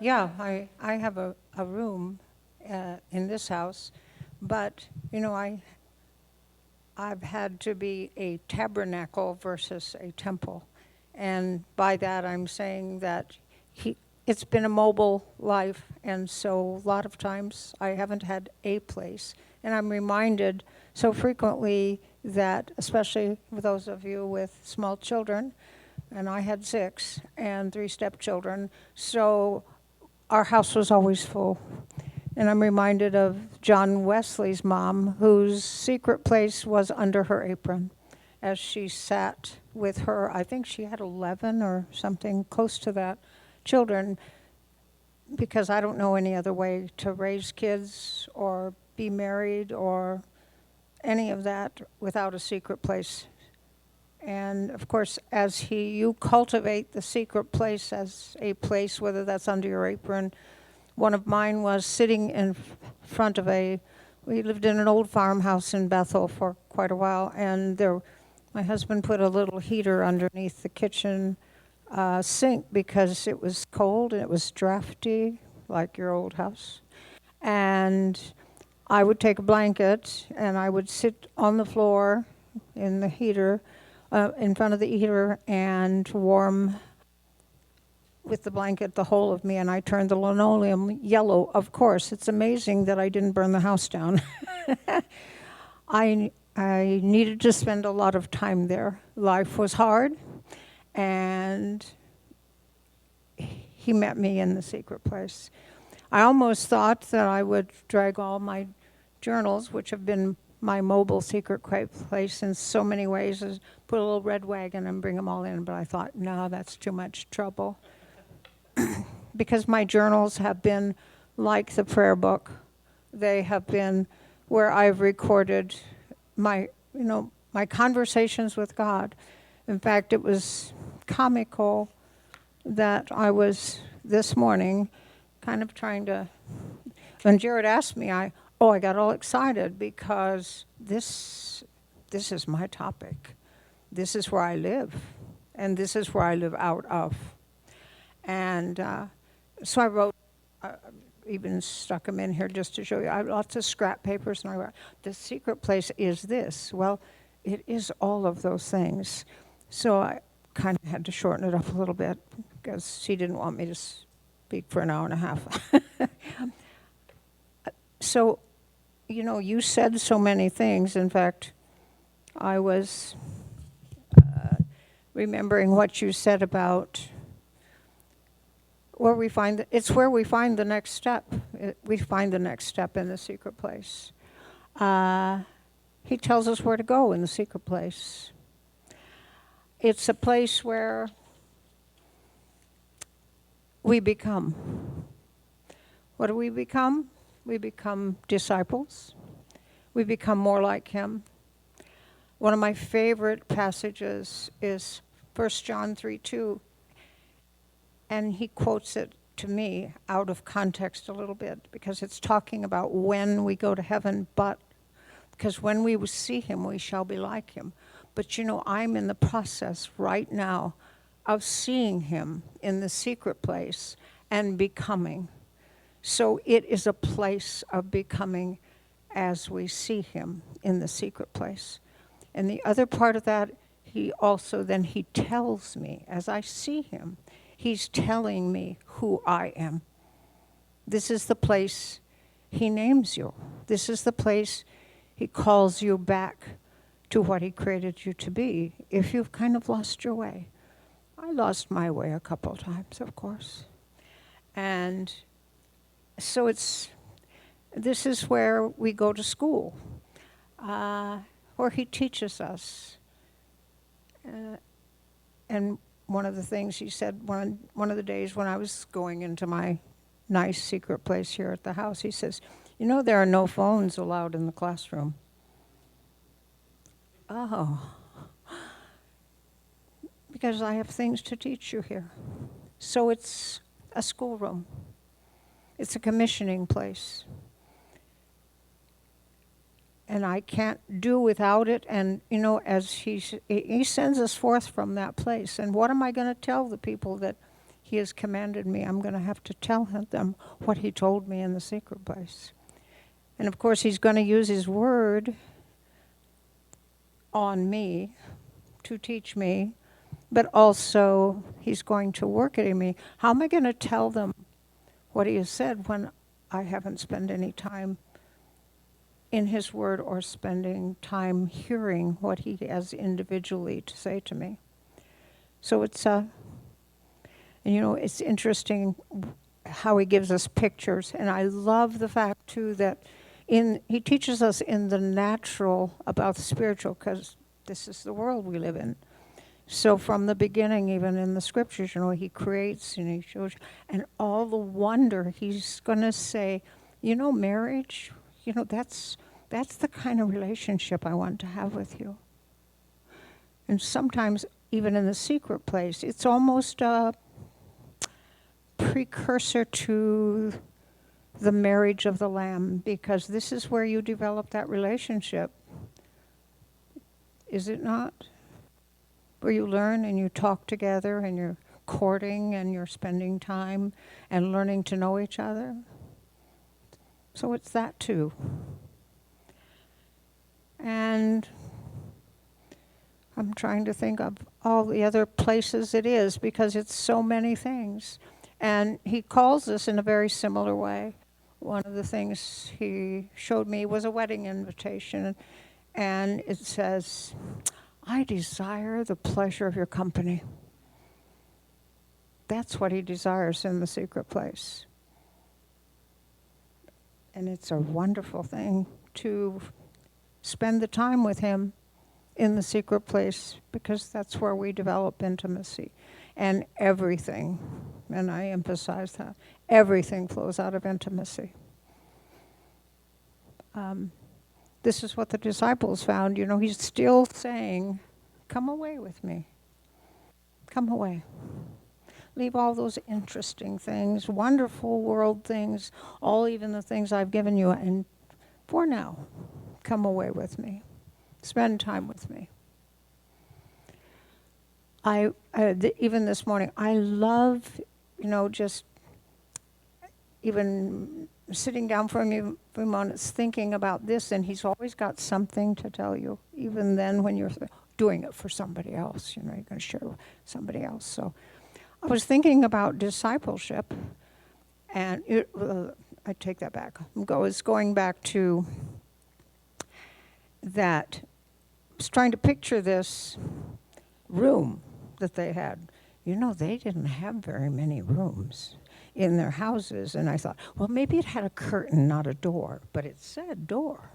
Yeah, I have a room in this house, but I've had to be a tabernacle versus a temple. And by that, I'm saying that it's been a mobile life, and so a lot of times I haven't had a place. And I'm reminded so frequently that, especially with those of you with small children, and I had 6 and 3 stepchildren, so our house was always full. And I'm reminded of John Wesley's mom, whose secret place was under her apron as she sat with her, I think she had 11 or something close to that, children, because I don't know any other way to raise kids or be married or any of that without a secret place. And of course, as you cultivate the secret place as a place, whether that's under your apron. One of mine was sitting in front of we lived in an old farmhouse in Bethel for quite a while, and my husband put a little heater underneath the kitchen sink because it was cold and it was drafty, like your old house. And I would take a blanket and I would sit on the floor in the heater, in front of the heater, and warm with the blanket the whole of me, and I turned the linoleum yellow. Of course, it's amazing that I didn't burn the house down. I needed to spend a lot of time there. Life was hard, and he met me in the secret place. I almost thought that I would drag all my journals, which have been my mobile secret place in so many ways, as put a little red wagon and bring them all in, but I thought, no, that's too much trouble. Because my journals have been like the prayer book. They have been where I've recorded my conversations with God. In fact, it was comical that I was this morning kind of trying to, when Jared asked me, I got all excited because this is my topic. This is where I live, and this is where I live out of. And so I wrote, even stuck them in here just to show you. I have lots of scrap papers, and I wrote, the secret place is this. Well, it is all of those things. So I kind of had to shorten it up a little bit because she didn't want me to speak for an hour and a half. So, you said so many things. In fact, I was remembering what you said about it's where we find the next step. We find the next step in the secret place. He tells us where to go in the secret place. It's a place where we become. What do we become? We become disciples. We become more like him. One of my favorite passages is 1 John 3:2. And he quotes it to me out of context a little bit because it's talking about when we go to heaven, but because when we see him, we shall be like him. But I'm in the process right now of seeing him in the secret place and becoming. So it is a place of becoming as we see him in the secret place. And the other part of that, he tells me as I see him, he's telling me who I am. This is the place he names you. This is the place he calls you back to what he created you to be if you've kind of lost your way. I lost my way a couple of times, of course. And so this is where we go to school, where he teaches us. And one of the things he said one of the days when I was going into my nice secret place here at the house, he says, there are no phones allowed in the classroom. Oh, because I have things to teach you here. So it's a schoolroom. It's a commissioning place. And I can't do without it. And, as he sends us forth from that place. And what am I going to tell the people that, he has commanded me, I'm going to have to tell them what he told me in the secret place. And of course, he's going to use his word on me to teach me, but also he's going to work it in me. How am I going to tell them what he has said when I haven't spent any time in his word or spending time hearing what he has individually to say to me? So it's it's interesting how he gives us pictures, and I love the fact too that he teaches us in the natural about the spiritual, because this is the world we live in. So from the beginning, even in the scriptures, he creates and he shows, and all the wonder. He's going to say, marriage, that's the kind of relationship I want to have with you. And sometimes, even in the secret place, it's almost a precursor to the marriage of the Lamb, because this is where you develop that relationship. Is it not? Where you learn and you talk together and you're courting and you're spending time and learning to know each other. So it's that too. And I'm trying to think of all the other places it is, because it's so many things. And he calls us in a very similar way. One of the things he showed me was a wedding invitation, and it says, I desire the pleasure of your company. That's what he desires in the secret place. And it's a wonderful thing to spend the time with him in the secret place, because that's where we develop intimacy. And everything, and I emphasize that, everything flows out of intimacy. This is what the disciples found. He's still saying, come away with me. Come away. Leave all those interesting things, wonderful world things, all even the things I've given you, and for now, come away with me. Spend time with me. Even this morning, I love, just even sitting down for a few moments thinking about this, and he's always got something to tell you, even then when you're doing it for somebody else, you're going to share with somebody else. So I was thinking about discipleship, and I take that back. It's going back to that. I was trying to picture this room that they had. They didn't have very many rooms in their houses, and I thought, well, maybe it had a curtain, not a door, but it said door.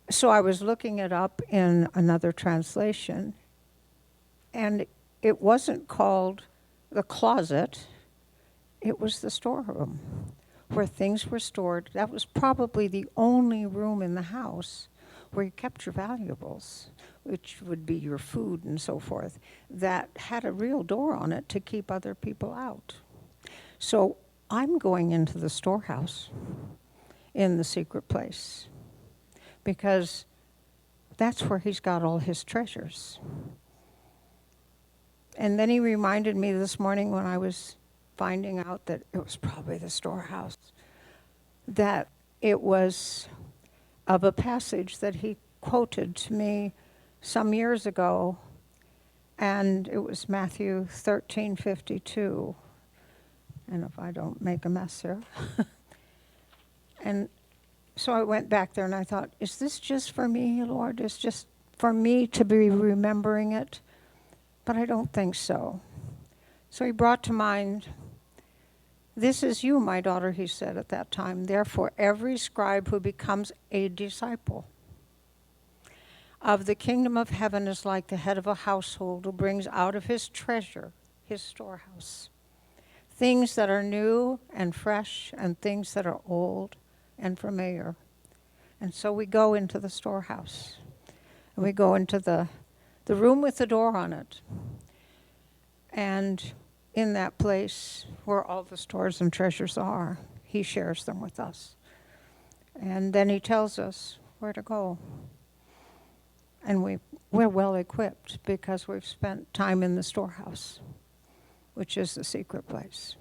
So I was looking it up in another translation, and it wasn't called the closet, it was the storeroom, where things were stored. That was probably the only room in the house where you kept your valuables, which would be your food and so forth, that had a real door on it to keep other people out. So I'm going into the storehouse in the secret place, because that's where he's got all his treasures. And then he reminded me this morning, when I was finding out that it was probably the storehouse, that it was of a passage that he quoted to me some years ago, and it was Matthew 13:52. And if I don't make a mess here. And so I went back there and I thought, is this just for me, Lord? It's just for me to be remembering it? But I don't think so. So he brought to mind, this is you, my daughter, he said at that time. Therefore, every scribe who becomes a disciple of the kingdom of heaven is like the head of a household who brings out of his treasure, his storehouse, things that are new and fresh and things that are old and familiar. And so we go into the storehouse. And we go into the room with the door on it. And in that place where all the stores and treasures are, he shares them with us. And then he tells us where to go. And we're well equipped because we've spent time in the storehouse. which is the secret place.